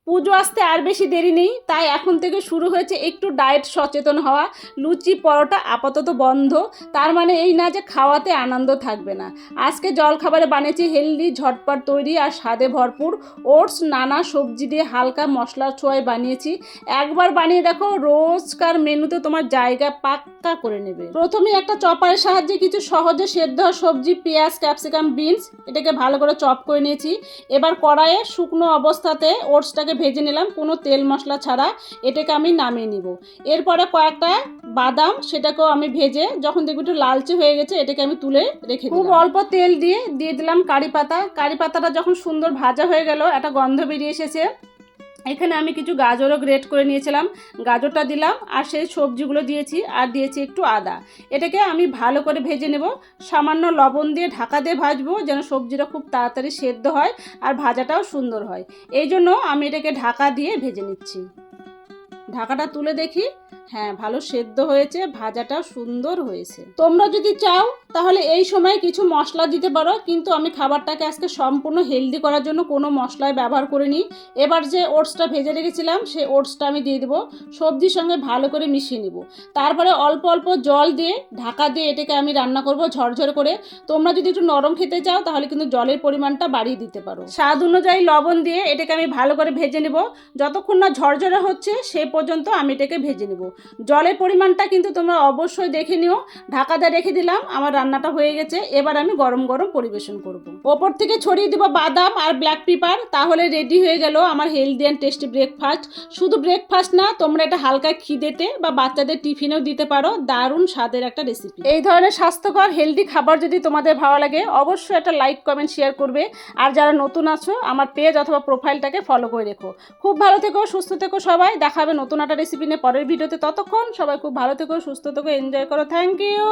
পুজো আসতে আর বেশি দেরি নেই, তাই এখন থেকে শুরু হয়েছে একটু ডায়েট সচেতন হওয়া। লুচি পরোটা আপাতত বন্ধ, তার মানে এই না যে খাওয়াতে আনন্দ থাকবে না। আজকে জলখাবারে বানিয়েছি হেলদি, ঝটপট তৈরি আর স্বাদে ভরপুর ওটস, নানা সবজি দিয়ে হালকা মশলার ছোঁয়ায় বানিয়েছি। একবার বানিয়ে দেখো, রোজকার মেনুতে তোমার জায়গা পাক্কা করে নেবে। প্রথমে একটা চপারের সাহায্যে কিছু সহজে সেদ্ধ সবজি, পেঁয়াজ, ক্যাপসিকাম, বিনস এটাকে ভালো করে চপ করে নিয়েছি। এবার কড়াইয়ে শুকনো অবস্থাতে ওটসটাকে ভেজে নিলাম, কোনো তেল মশলা ছাড়া। এটাকে আমি নামিয়ে নিব। এরপরে কয়েকটা বাদাম, সেটাকেও আমি ভেজে যখন দেখবো একটু লালচে হয়ে গেছে, এটাকে আমি তুলে রেখে খুব অল্প তেল দিয়ে দিলাম কারি পাতা। কারি পাতাটা যখন সুন্দর ভাজা হয়ে গেল, একটা গন্ধ বেরিয়ে এসেছে, এখানে আমি কিছু গাজরও গ্রেট করে নিয়েছিলাম, গাজরটা দিলাম আর সেই সবজিগুলো দিয়েছি, আর দিয়েছি একটু আদা। এটাকে আমি ভালো করে ভেজে নেব। সামান্য লবণ দিয়ে ঢাকা দিয়ে ভাজবো, যেন সবজিটা খুব তাড়াতাড়ি সেদ্ধ হয় আর ভাজাটাও সুন্দর হয়। এই জন্য আমি এটাকে ঢাকা দিয়ে ভেজে নিচ্ছি। ঢাকাটা তুলে দেখি, হ্যাঁ ভালো সেদ্ধ হয়েছে, ভাজাটাও সুন্দর হয়েছে। তোমরা যদি চাও তাহলে এই সময় কিছু মশলা দিতে পারো, কিন্তু আমি খাবারটাকে আজকে সম্পূর্ণ হেলদি করার জন্য কোনো মশলাই ব্যবহার করিনি। এবার যে ওটসটা ভেজে রেখেছিলাম, সেই ওটসটা আমি দিয়ে দেবো, সবজির সঙ্গে ভালো করে মিশিয়ে নিব। তারপরে অল্প অল্প জল দিয়ে ঢাকা দিয়ে এটাকে আমি রান্না করব ঝরঝরে করে। তোমরা যদি একটু নরম খেতে চাও তাহলে কিন্তু জলের পরিমাণটা বাড়িয়ে দিতে পারো। স্বাদ অনুযায়ী লবণ দিয়ে এটাকে আমি ভালো করে ভেজে নেব। যতক্ষণ না ঝরঝরে হচ্ছে সেই পর্যন্ত আমি এটাকে ভেজে নেব। জলের পরিমাণটা কিন্তু তোমরা অবশ্যই দেখে নিও। ঢাকা দিয়ে রেখে দিলাম, আমার রান্নাটা হয়ে গেছে। এবার আমি গরম গরম পরিবেশন করব। ওপর থেকে ছড়িয়ে দিব বাদাম আর ব্ল্যাক পেপার, তাহলে রেডি হয়ে গেল আমার হেলদি অ্যান্ড টেস্টি ব্রেকফাস্ট। শুধু ব্রেকফাস্ট না, তোমরা এটা হালকা খিদেতে বা বাচ্চাদের টিফিনেও দিতে পারো। দারুণ স্বাদের একটা রেসিপি। এই ধরনের স্বাস্থ্যকর হেলদি খাবার যদি তোমাদের ভালো লাগে, অবশ্যই একটা লাইক, কমেন্ট, শেয়ার করবে। আর যারা নতুন আছো, আমার পেজ অথবা প্রোফাইলটাকে ফলো করে রেখো। খুব ভালো থেকো, সুস্থ থেকো সবাই। দেখা হবে নতুন একটা রেসিপি নিয়ে পরের ভিডিওতে। ততক্ষণ সবাই খুব ভালো থেকো, সুস্থ থেকো, এনজয় করো। Thank you.